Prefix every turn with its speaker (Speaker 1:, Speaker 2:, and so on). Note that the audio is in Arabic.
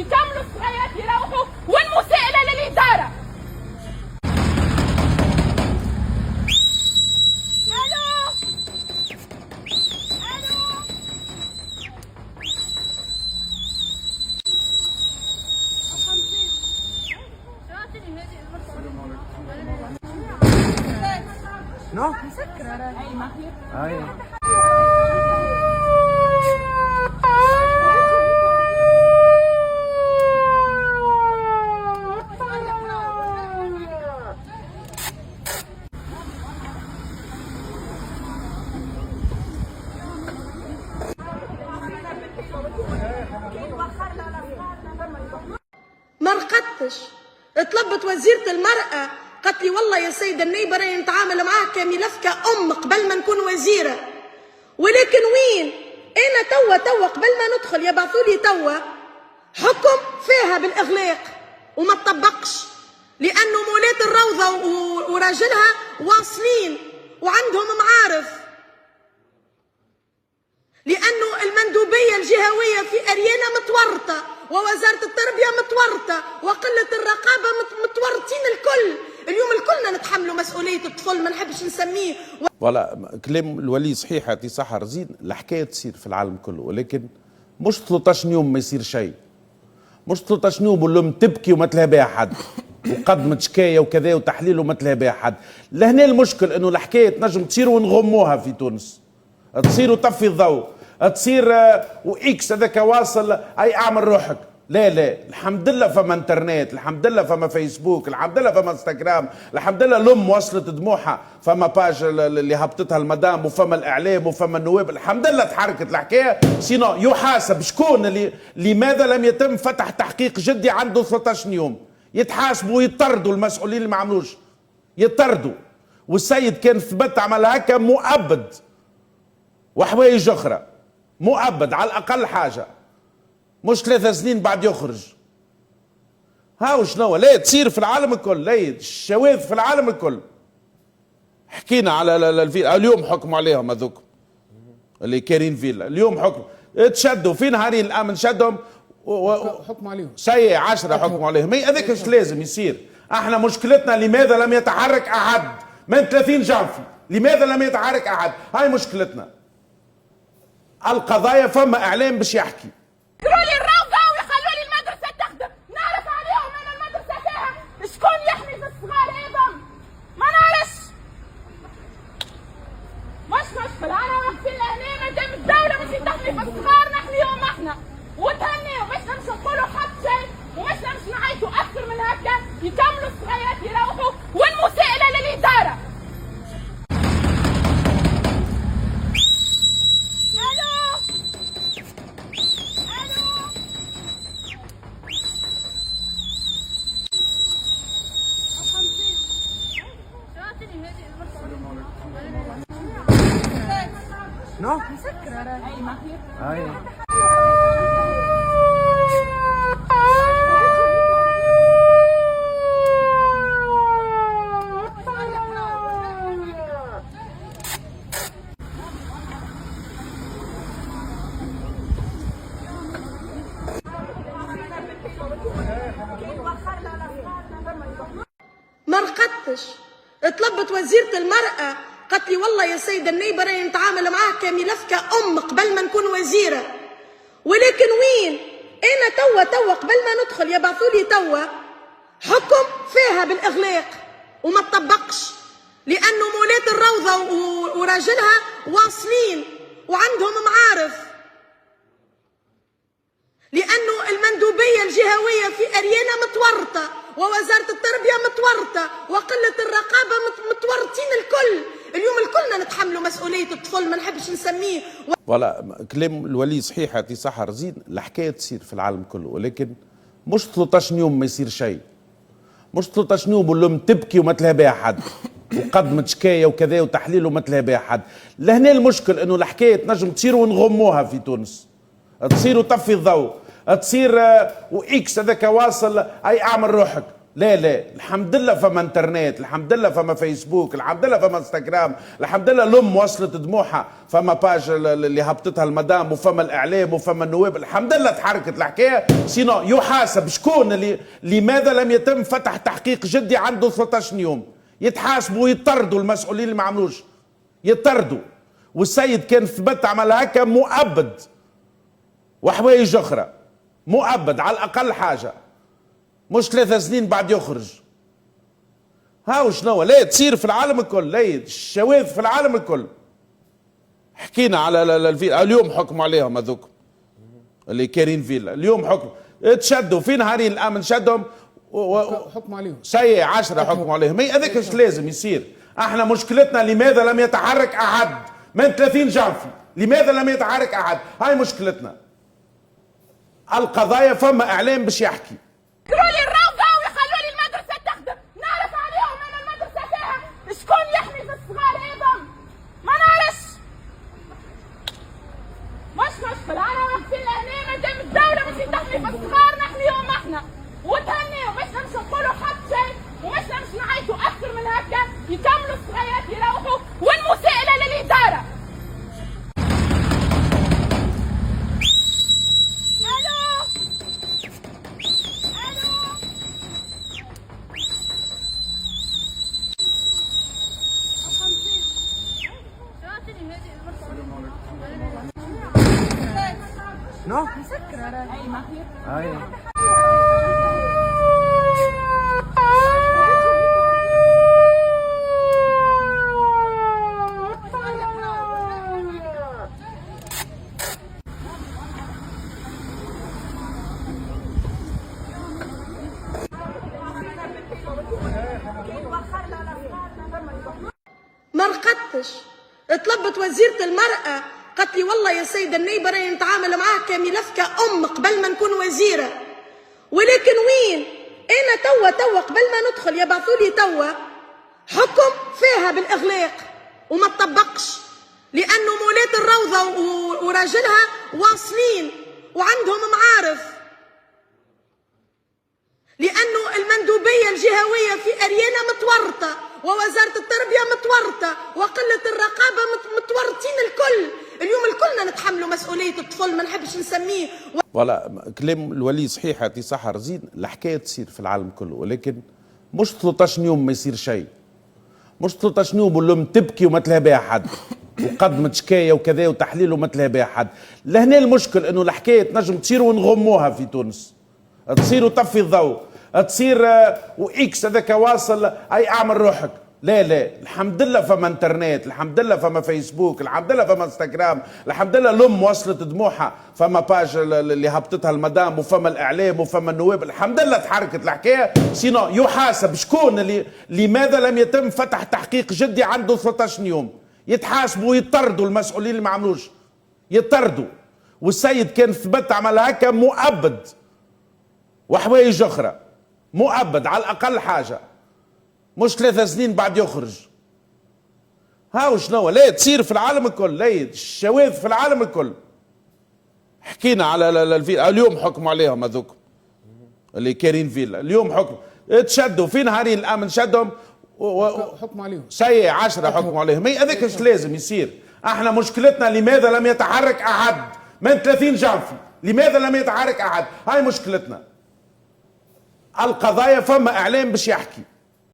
Speaker 1: يكملوا الصغيرات يروحوا والمساءلة للإدارة.
Speaker 2: No? Ay.
Speaker 3: ما رقدتش. طلبت وزيرة المرأة قالت لي والله يا سيدة النيبة راني نتعامل معاه كملف كأم قبل ما نكون وزيرة، ولكن وين أنا توا قبل ما ندخل يبعثوا لي توا حكم فيها بالإغلاق وما تطبقش، لأنه مولات الروضة وراجلها واصلين وعندهم معارف، لأنه المندوبية الجهوية في أريانا متورطة ووزارة التربية متورطة وقلة الرقابة متورطين الكل. اليوم الكلنا نتحملوا مسؤولية الطفل، ما نحبش نسميه
Speaker 4: ولا كلام الولي صحيح يعطي صحة رزين. الحكاية تصير في العالم كله، ولكن مش 13 يوم ما يصير شيء، مش 13 يوم والأم تبكي وما تلها بها حد وقدمت شكاية وكذا وتحليل وما تلها بها حد. لهنا المشكل انه الحكاية تنجم تصير ونغموها في تونس، تصير وطفي الضوء، تصير واكس هذاك واصل اي اعمل روحك. لا الحمد لله فما انترنت، الحمد لله فما فيسبوك، الحمد لله فما انستغرام، الحمد لله الام وصلت دموعها، فما باج اللي هبطتها المدام وفما الاعلام وفما النواب، الحمد لله تحركت الحكايه. سينو يحاسب شكون اللي لماذا لم يتم فتح تحقيق جدي عنده 13 يوم، يتحاسبوا ويطردوا المسؤولين اللي ما عملوش، يطردوا. والسيد كان ثبت عمل هكا مؤبد وحوايج اخرى، مؤبد على الاقل حاجه، مش 3 سنين بعد يخرج. هاو شنو لا تصير في العالم الكل، لا الشواذ في العالم الكل. حكينا على اليوم حكموا عليهم هذوك اللي كارين فيلا، اليوم حكم تشدوا في نهارين الامن شدهم
Speaker 2: حكموا عليهم
Speaker 4: سيء 10 حكموا عليهم. هذاك ايش لازم يصير؟ احنا مشكلتنا لماذا لم يتحرك احد من 30 جنفي؟ لماذا لم يتحرك احد؟ هاي مشكلتنا. القضايا فما اعلام باش يحكي.
Speaker 1: يقولوا لي الروضة ويخلوا لي المدرسة تخدم، نعرف عليهم أنا المدرسة فيها شكون يحمي في الصغار هذم؟ ما نعرفش. مش مشكلة، أنا واقفين لهنا مادام الدولة مش تحمي في الصغار نحميهم احنا، وتهنيوا مش نمشي نقولوا حد شيء ومش نمشي نعيطوا أكثر من هكا، يكملوا الصغيرات يروحوا والمساءلة للإدارة.
Speaker 2: No? Ay.
Speaker 3: ما رقدتش. طلبت وزيرة المرأة قالت لي والله يا سيدة النيبة راني نتعامل معاه كملف كأم قبل ما نكون وزيرة، ولكن وين أنا توا قبل ما ندخل يبعثوا لي توا حكم فيها بالإغلاق وما تطبقش، لأنه مولات الروضة وراجلها واصلين وعندهم معارف، لأنه المندوبية الجهوية في أريانا متورطة ووزارة التربية متورطة وقلة الرقابة متورطين الكل. اليوم الكلنا نتحملوا مسؤولية الطفل، ما نحبش نسميه
Speaker 4: ولا كلام الولي صحيح يعطي صحة رزين. الحكاية تصير في العالم كله، ولكن مش 13 يوم ما يصير شيء، مش 13 يوم والأم تبكي وما تلها بها حد وقدمت شكاية وكذا وتحليل وما تلها بها حد. لهنا المشكل انه الحكاية تنجم تصير ونغموها في تونس، تصير وطفي الضوء، تصير واكس هذاك واصل اي اعمل روحك. لا الحمد لله فما انترنت، الحمد لله فما فيسبوك، الحمد لله فما انستغرام، الحمد لله الام وصلت دموعها، فما باج اللي هبطتها المدام، وفما الاعلام وفما النواب، الحمد لله تحركت الحكايه. سينو يحاسب شكون اللي لماذا لم يتم فتح تحقيق جدي عنده 13 يوم، يتحاسبوا ويطردوا المسؤولين اللي ما عملوش، يطردوا. والسيد كان ثبت عمل هكا مؤبد وحوايج اخرى، مؤبد على الاقل حاجه، مش 3 سنين بعد يخرج. هاو شنو لا تصير في العالم الكل، لا الشواذ في العالم الكل. حكينا على اليوم حكم عليهم هذوك اللي كارين فيلا، اليوم حكم تشدوا في نهارين الامن شدهم
Speaker 2: حكم عليهم
Speaker 4: سيء 10 حكم عليهم. هذاك ايش لازم يصير؟ احنا مشكلتنا لماذا لم يتحرك احد من 30 جنفي؟ لماذا لم يتحرك احد؟ هاي مشكلتنا. القضايا فما اعلام باش يحكي.
Speaker 1: يقولوا لي الروضه ويخلوا لي المدرسه تخدم، نعرف عليهم ان المدرسه فيها شكون يحمي في الصغار ايضا؟ ما نعرفش. مش مشكله انا واقفين لهنا مادام الدوله مش تحمي في الصغار نحميهم احنا وتهنيوا، مش نمشوا نقولوا حد شيء ومش نمشوا نعيطوا اكثر من هكا، يكملوا الصغيرات يروحوا والمساءله للاداره.
Speaker 2: شنو؟
Speaker 1: مسكرة اي ما هي؟
Speaker 2: اي
Speaker 3: ما رقدتش. طلبت وزيرة المرأة قالت لي والله يا سيدة النيبة راني نتعامل معاه كملف كأم قبل ما نكون وزيرة، ولكن وين أنا توا قبل ما ندخل يبعثوا لي توا حكم فيها بالإغلاق وما تطبقش، لأنه مولات الروضة وراجلها واصلين وعندهم معارف، لأنه المندوبية الجهوية في أريانا متورطة ووزارة التربية متورطة وقلة الرقابة متورطين الكل. اليوم الكلنا نتحملوا مسؤولية الطفل، ما نحبش نسميه
Speaker 4: ولا كلام الولي صحيح يعطي صحة رزين. الحكاية تصير في العالم كله، ولكن مش 13 يوم ما يصير شيء، مش 13 يوم والأم تبكي وما تلها بها حد وقدمت شكاية وكذا وتحليل وما تلها بها حد. لهنا المشكل انه الحكاية تنجم تصير ونغموها في تونس، تصير وطفي الضوء، تصير واكس هذاك واصل اي اعمل روحك. لا الحمد لله فما انترنت، الحمد لله فما فيسبوك، الحمد لله فما انستغرام، الحمد لله الام وصلت دموعها، فما باج اللي هبطتها المدام، وفما الاعلام وفما النواب، الحمد لله تحركت الحكايه. سينو يحاسب شكون اللي لماذا لم يتم فتح تحقيق جدي عنده 13 يوم، يتحاسبوا ويطردوا المسؤولين اللي ما عملوش، يطردوا. والسيد كان ثبت عمل هكا مؤبد وحوايج اخرى، مؤبد على الاقل حاجه، مش 3 سنين بعد يخرج. هاو شنو لا تصير في العالم الكل، لا الشواذ في العالم الكل. حكينا على اليوم حكم عليهم هذوك اللي كارين فيلا، اليوم حكم تشدوا في نهارين الامن شدهم
Speaker 2: حكم عليهم
Speaker 4: سيء 10 حكم عليهم. هذاك ايش لازم يصير؟ احنا مشكلتنا لماذا لم يتحرك احد من 30 جنفي؟ لماذا لم يتحرك احد؟ هاي مشكلتنا. القضايا فما اعلام باش يحكي.